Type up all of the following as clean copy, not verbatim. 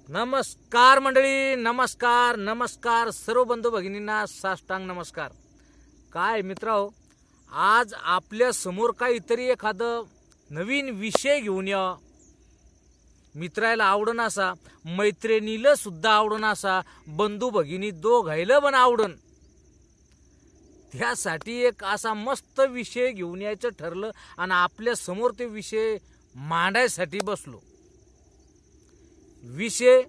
नमस्कार मंडळी, नमस्कार नमस्कार सर्व बंधू भगिनींना साष्टांग नमस्कार। काय मित्रांनो, आज आपल्या समोर काहीतरी एखादं नवीन विषय घेऊन या। मित्राला आवडन असा, मैत्रिणीला सुद्धा आवडन असा, बंधू भगिनी दोघायला पण आवडन, त्यासाठी एक असा मस्त विषय घेऊन यायचं ठरलं आणि आपल्या समोर ते विषय मांडायसाठी बसलो। विषय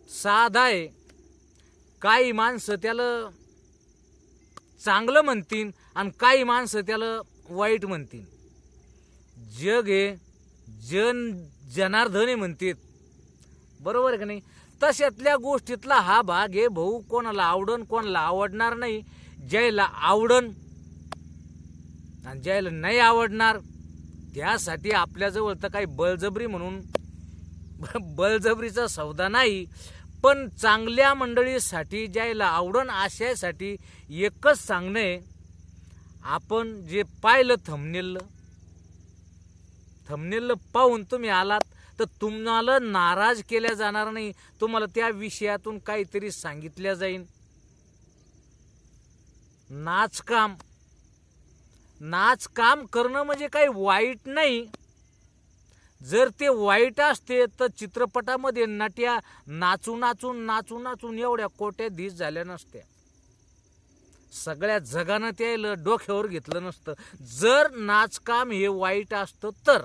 साधा आहे। काही माणसं त्याला चांगलं म्हणतील आणि काही माणसं त्याला वाईट म्हणतील। जग हे जनार्दन म्हणतात, बरोबर आहे का नाही? तशातल्या गोष्टीतला हा भाग आहे। भाऊ, कोणाला आवडन कोणाला आवडणार नाही। ज्याला आवडन आणि ज्याला नाही आवडणार त्यासाठी आपल्याजवळ तर काही बळजबरी म्हणून बळजबरीचा सौदा नाही, पण चांगल्या मंडळीसाठी ज्याला आवडन आशयासाठी एकच सांगणे, आपण जे पाहिलं थंबनेल पाहून तुम्ही आलात तर तुम्हाला नाराज केल्या जाणार नाही। तुम्हाला त्या विषयातून काहीतरी सांगितल्या जाईल। नाचकाम करणं म्हणजे काही वाईट नाही। जर ते वाईट असते तर चित्रपटामध्ये नट्या नाचून एवढ्या कोट्याधीश झाल्या नसत्या। सगळ्या जगानं त्याला डोक्यावर घेतलं नसतं जर नाचकाम हे वाईट असतं तर।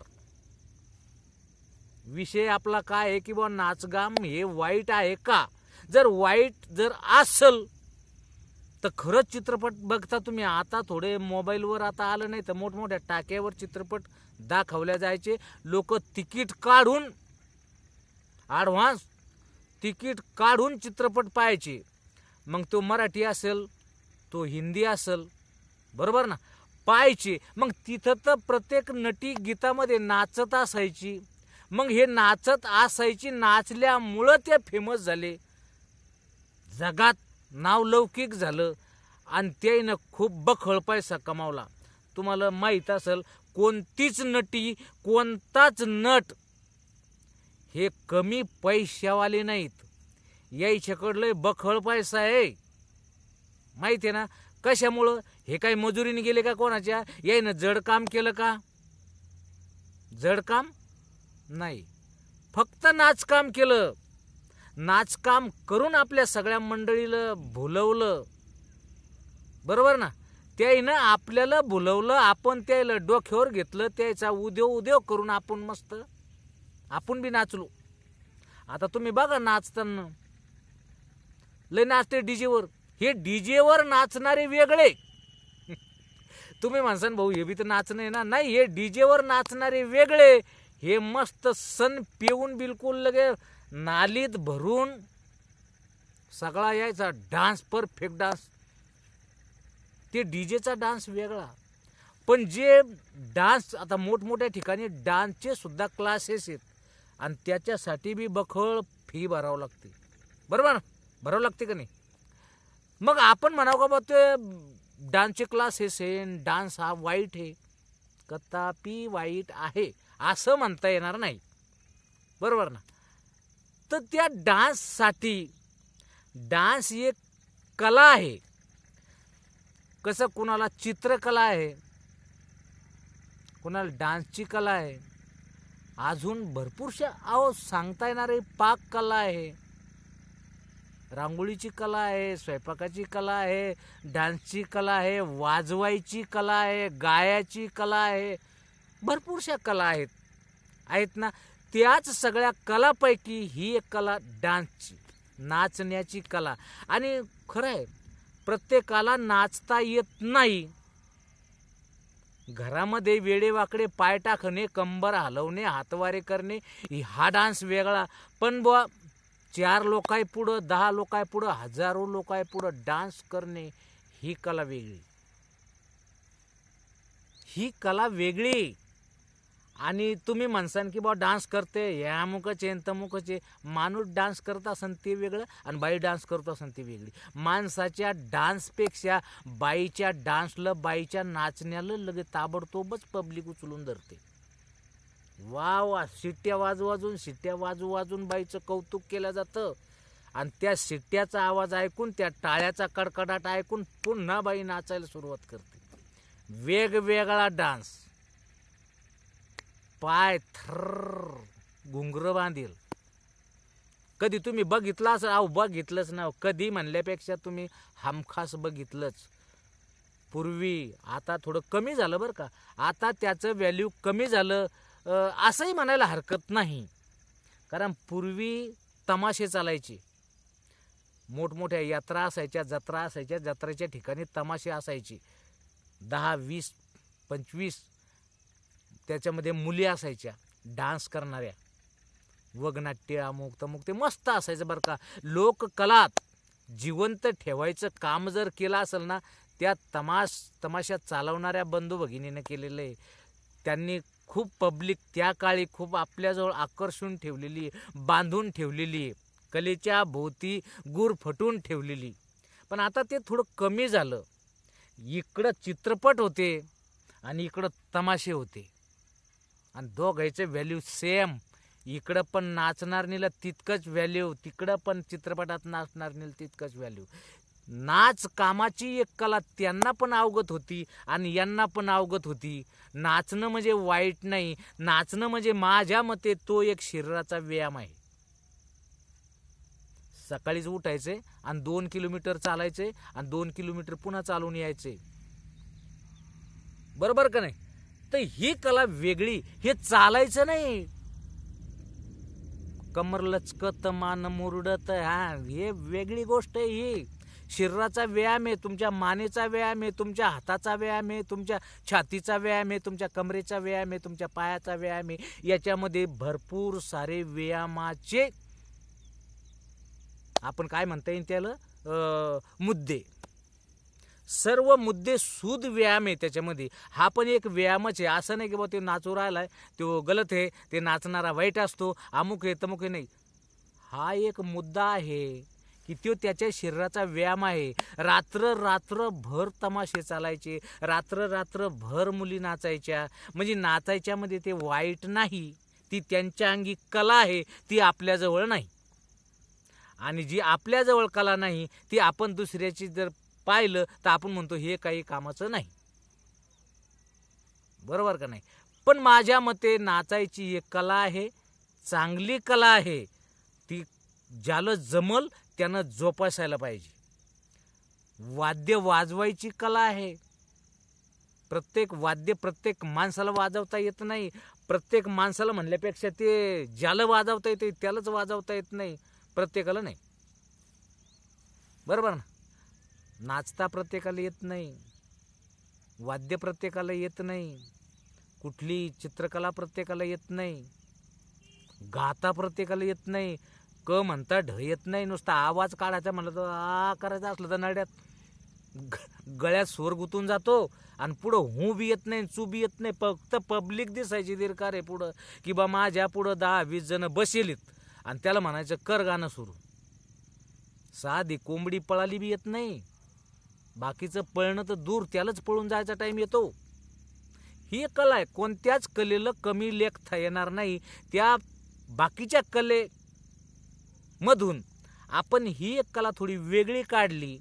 विषय आपला काय आहे की बा नाचकाम हे वाईट आहे का? जर वाईट असल तर खरंच चित्रपट बघता तुम्ही। आता थोडे मोबाईलवर आता आलं नाही तर मोठमोठ्या टाक्यावर चित्रपट दाखवल्या जायचे। लोक तिकीट काढून ॲडव्हान्स तिकीट काढून चित्रपट पाहायचे। मग तो मराठी असेल तो हिंदी असेल, बरोबर ना, पाहायचे। मग तिथं तर प्रत्येक नटी गीतामध्ये नाचत असायची। मग हे नाचत असायची, नाचल्यामुळं ते फेमस झाले, जगात नावलौकिक झालं आणि त्यानं खूप बखळ पैसा कमावला। तुम्हाला माहीत असेल, कोणतीच नटी कोणताच नट हे कमी पैशावाले नाहीत। यायच्याकडले बखळ पैसा आहे, माहिती आहे ना? कशामुळं? हे काही मजुरीने गेले का कोणाच्या? यायनं जड काम केलं का? जड काम नाही, फक्त नाचकाम केलं। नाचकाम करून आपल्या सगळ्या मंडळीला भुलवलं, बरोबर ना? त्याईनं आपल्याला भुलवलं, आपण त्याला डोक्यावर घेतलं, त्याचा उद्योग करून आपण मस्त आपण बी नाचलो। आता तुम्ही बघा नाचताना लय नाचते डीजेवर। हे डीजेवर नाचणारे वेगळे तुम्ही म्हणसान भाऊ हे बी तर नाचणं आहे ना? नाही, हे डीजेवर नाचणारे वेगळे। हे मस्त सन पिऊन बिलकुल लगे नालीत भरून सगळा यायचा डान्स, परफेक्ट डान्स। ते डीजेचा डान्स वेगळा। पण जे डान्स आता मोठमोठ्या ठिकाणी डान्सचे सुद्धा क्लासेस आहेत आणि त्याच्यासाठी बी बखळ फी भरावं लागते, बरोबर ना? भरावं लागते का नाही? मग आपण म्हणावं का बा ते डान्सचे क्लासेस आहे, डान्स हा वाईट आहे? कदापि वाईट आहे असं म्हणता येणार नाही, बरोबर ना? तर त्या डान्ससाठी, डान्स एक कला आहे। कसं कुणाला चित्रकला आहे, कुणाला डान्सची कला आहे, अजून भरपूरशा सांगता येणारे पाककला आहे, रांगोळीची कला आहे, स्वयंपाकाची कला आहे, डान्सची कला आहे, वाजवायची कला आहे, गायाची कला आहे, भरपूरशा कला आहेत ना? त्याच सगळ्या कलापैकी ही एक कला डान्सची, नाचण्याची कला। आणि खरं आहे, प्रत्येकाला नाचता येत नाही। घरामध्ये वेडेवाकडे पाय टाकणे, कंबर हलवणे, हातवारे करणे हा डान्स वेगळा। पण बुवा 4 लोकांपुढं, 10 लोकांपुढं, हजारो लोकांपुढं डान्स करणे ही कला वेगळी, ही कला वेगळी। आणि तुम्ही म्हणसान की बा डान्स करते या मुखचे तमुखचे, माणूस डान्स करत असन ते वेगळं आणि बाई डान्स करत असन ती वेगळी। माणसाच्या डान्सपेक्षा बाईच्या डान्सला, बाईच्या नाचण्याला लगे ताबडतोबच पब्लिक उचलून धरते। वा वा, शिट्ट्या वाजून बाईचं कौतुक केलं जातं. आणि त्या शिट्ट्याचा आवाज ऐकून, त्या टाळ्याचा कडकडाट ऐकून पुन्हा बाई नाचायला सुरुवात करते. वेगवेगळा डान्स, पाय थर घुंगर बांधील. कधी तुम्ही बघितलं असं? अहो बघितलंच ना, कधी म्हणल्यापेक्षा तुम्ही हमखास बघितलंच. पूर्वी, आता थोडं कमी झालं बरं का, आता त्याचं व्हॅल्यू कमी झालं असंही म्हणायला हरकत नाही. कारण पूर्वी तमाशे चालायचे, मोठमोठ्या यात्रा असायच्या, जत्रा असायच्या, जत्रेच्या ठिकाणी तमाशे असायचे, 10, 20, 25 त्याच्यामध्ये मुली असायच्या डान्स करणाऱ्या, वगनाट्य अमुक तमुक, ते मस्त असायचं बरं का. लोककलात जिवंत ठेवायचं काम जर केलं असेल ना, त्या तमाशा चालवणाऱ्या बंधू भगिनीनं केलेलं आहे. त्यांनी खूप पब्लिक त्या काळी खूप आपल्याजवळ आकर्षून ठेवलेली, बांधून ठेवलेली, कलेच्या भोवती गुर फटून ठेवलेली. पण आता ते थोडं कमी झालं. इकडं चित्रपट होते आणि इकडं तमाशे होते, आणि दोघांचे व्हॅल्यू सेम. इकडं पण नाचणारणीला तितकंच व्हॅल्यू, तिकडं पण चित्रपटात नाचणारणीला तितकंच व्हॅल्यू. नाच कामाची एक कला त्यांना पण अवगत होती आणि यांना पण अवगत होती. नाचणं म्हणजे वाईट नाही, नाचणं म्हणजे माझ्या मते तो एक शरीराचा व्यायाम आहे. सकाळीच उठायचे आणि 2 किलोमीटर चालायचे आणि 2 किलोमीटर पुन्हा चालून यायचे, बरोबर का नाही? तर ही कला वेगळी. हे चालायचं नाही, कमर लचकत मान मुरडत, हे वेगळी गोष्ट आहे. ही शरीराचा व्यायाम आहे, तुमच्या मानेचा व्यायाम आहे, तुमच्या हाताचा व्यायाम आहे, तुमच्या छातीचा व्यायाम आहे, तुमच्या कमरेचा व्यायाम आहे, तुमच्या पायाचा व्यायाम आहे. याच्यामध्ये भरपूर सारे व्यायामाचे आपण काय म्हणता येईल त्याला, मुद्दे, सर्व मुद्दे सूद व्यायाम आहे त्याच्यामध्ये. हा पण एक व्यायामच आहे. असं नाही की बा ते नाचू राहिलाय तो गलत आहे, ते नाचणारा वाईट असतो, अमुक आहे तमुक आहे, नाही. हा एक मुद्दा आहे की तो त्याच्या शरीराचा व्यायाम आहे. रात्रभर तमाशे चालायचे, रात्रभर मुली नाचायच्या. म्हणजे नाचायच्यामध्ये ते वाईट नाही, ती त्यांच्या अंगी कला आहे, ती आपल्याजवळ नाही. आणि जी आपल्याजवळ कला नाही ती आपण दुसऱ्याची जर पाहिलं तर आपण म्हणतो हे काही कामाचं नाही, बरोबर का नाही? पण माझ्या मते नाचायची एक कला आहे, चांगली कला आहे. ती ज्याला जमल त्यानं जोपासायला पाहिजे. वाद्य वाजवायची कला आहे. प्रत्येक वाद्य प्रत्येक माणसाला वाजवता येत नाही. प्रत्येक माणसाला म्हणल्यापेक्षा ते ज्याला वाजवता येते त्यालाच वाजवता येत नाही, प्रत्येकाला नाही, बरोबर ना? नाचता प्रत्येकाला येत नाही, वाद्य प्रत्येकाला येत नाही, कुठली चित्रकला प्रत्येकाला येत नाही, गाता प्रत्येकाला येत नाही, क म्हणता ढ येत नाही. नुसता आवाज काढायचा म्हणलं तर आ करायचं असलं तर नड्यात गळ्यात स्वर गुंतून जातो आणि पुढं हू बी येत नाही, चू बी येत नाही. फक्त पब्लिक दिसायची दीर्घ रे पुढं, की बा माझ्या पुढं 10-20 जण बसेलीत आणि त्याला म्हणायचं कर गाणं सुरू. साधी कोंबडी पळाली बी येत नाही, बाकीचं पळणं तर दूर, त्यालाच पळून जायचा टाइम येतो. ही कला आहे. कोणत्याच कलेला कमी लेखता येणार नाही. त्या बाकीच्या कलेमधून आपण ही एक कला थोडी वेगळी काढली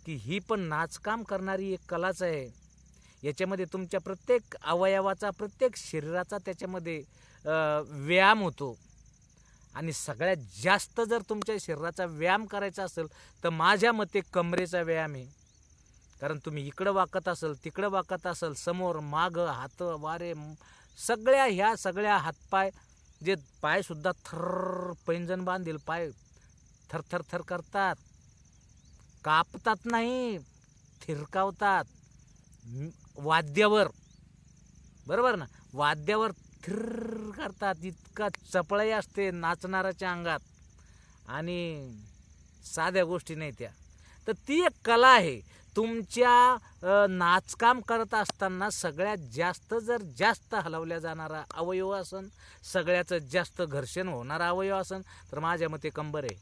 की ही पण नाचकाम करणारी एक कलाच आहे. याच्यामध्ये तुमच्या प्रत्येक अवयवाचा, प्रत्येक शरीराचा त्याच्यामध्ये व्यायाम होतो. आणि सगळ्यात जास्त जर तुमच्या शरीराचा व्यायाम करायचा असेल तर माझ्या मते कमरेचा व्यायाम आहे. कारण तुम्ही इकडं वाकत असेल, तिकडं वाकत असेल, समोर मागं हात वारे, ह्या सगळ्या हातपाय, जे पायसुद्धा थर पैंजण बांधील पाय थर थर करतात, कापतात नाही, थिरकावतात वाद्यावर, बरोबर ना? वाद्यावर थिर करतात. इतका चपळाई असते नाचणाऱ्याच्या अंगात, आणि साध्या गोष्टी नाही त्या. तर ती एक कला आहे. तुमच्या नाचकाम करत असताना सगळ्यात जास्त हलवल्या जाणारा अवयव असन, सगळ्यात जास्त घर्षण होणारा अवयव असन तर माझ्या मते कंबर आहे.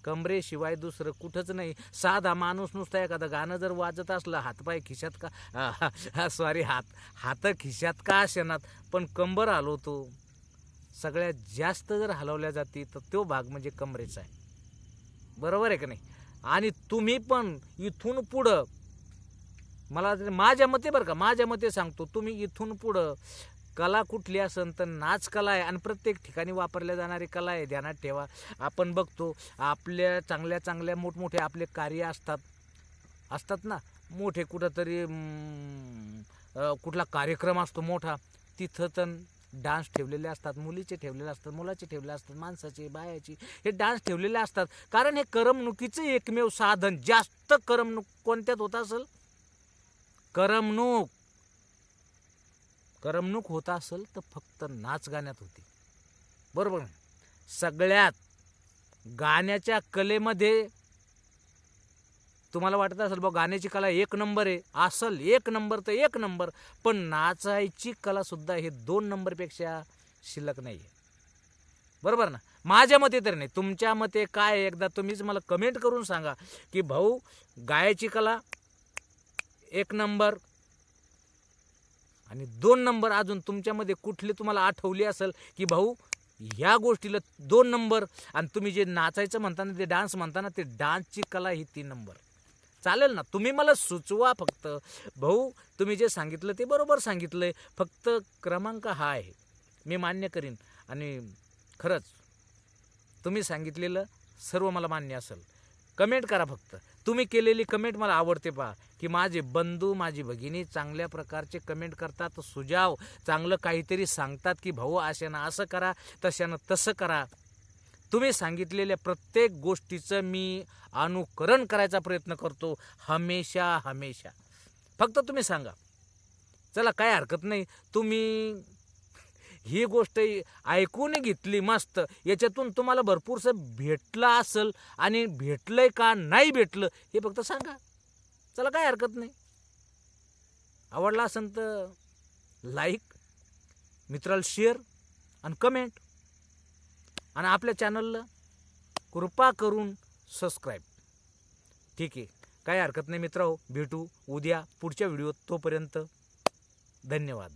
कमरेशिवाय दुसरं कुठंच नाही. साधा माणूस नुसता एखादं गाणं जर वाजत असलं, हातपाय खिशात का सॉरी हात खिशात का असेनात, पण कंबर हलवतो. सगळ्यात जास्त जर हलवल्या जाते तर तो भाग म्हणजे कमरेचा आहे. बरोबर आहे का नाही? आणि तुम्ही पण इथून पुढं, मला माझ्या मते बरं का, माझ्या मते सांगतो, तुम्ही इथून पुढं कला कुठली असेल तर नाच कला आहे आणि प्रत्येक ठिकाणी वापरल्या जाणारी कला आहे. ध्यानात ठेवा. आपण बघतो आपल्या चांगल्या चांगल्या मोठमोठे आपले कार्य असतात ना, मोठे कुठंतरी कुठला कार्यक्रम असतो मोठा, तिथं तर डान्स ठेवलेले असतात, मुलीचे ठेवलेले असतात, मुलाचे ठेवलेले असतात, माणसाचे बायाची, हे डान्स ठेवलेले असतात. कारण हे करमणुकीचं एकमेव साधन. जास्त करमणूक कोणत्यात होत असेल? करमणूक होत असेल तर फक्त नाच गाण्यात होती. बरोबर. सगळ्यात गाण्याच्या कलेमध्ये तुम्हाला वाटत असेल बा गाण्याची कला 1 नंबर आहे, असल 1 नंबर तर 1 नंबर, पण नाचायची कला सुद्धा हे 2 नंबरपेक्षा शिल्लक नाही आहे. बरोबर ना? माझ्या मते तर नाही. तुमच्या मते काय? एकदा तुम्हीच मला कमेंट करून सांगा की भाऊ गायची कला 1 नंबर आणि 2 नंबर अजून तुमच्यामध्ये कुठली तुम्हाला आठवली असेल की भाऊ ह्या गोष्टीला 2 नंबर, आणि तुम्ही जे नाचायचं म्हणताना, ते डान्स म्हणताना, ते डान्सची कला ही 3 नंबर. चालेल ना? तुम्ही मला सुचवा फक्त. भाऊ तुम्ही जे सांगितलं ते बरोबर सांगितलंय, फक्त क्रमांक हा आहे, मी मान्य करीन. आणि खरंच तुम्ही सांगितलेलं सर्व मला मान्य असेल. कमेंट करा फक्त. तुम्ही केलेली कमेंट मला आवडते. पहा की माझे बंधू, माझी भगिनी चांगल्या प्रकारचे कमेंट करतात, सुझाव चांगलं काहीतरी सांगतात की भाऊ अशानं असं करा, तशानं तसं करा. तुम्ही सांगितलेल्या प्रत्येक गोष्टीचं मी अनुकरण करायचा प्रयत्न करतो हमेशा. फक्त तुम्ही सांगा. चला काय हरकत नाही. तुम्ही ही गोष्ट ऐकून घेतली मस्त, याच्यातून तुम्हाला भरपूरसं भेटलं असेल, आणि भेटलंय का नाही भेटलं हे फक्त सांगा. चला काय हरकत नाही. आवडला असेल तर लाईक, मित्राला शेअर आणि कमेंट, आणि आपल्या चॅनलला कृपा करून सबस्क्राईब. ठीक आहे, काय हरकत नाही मित्रांनो. भेटू उद्या पुढच्या व्हिडिओत. तोपर्यंत धन्यवाद.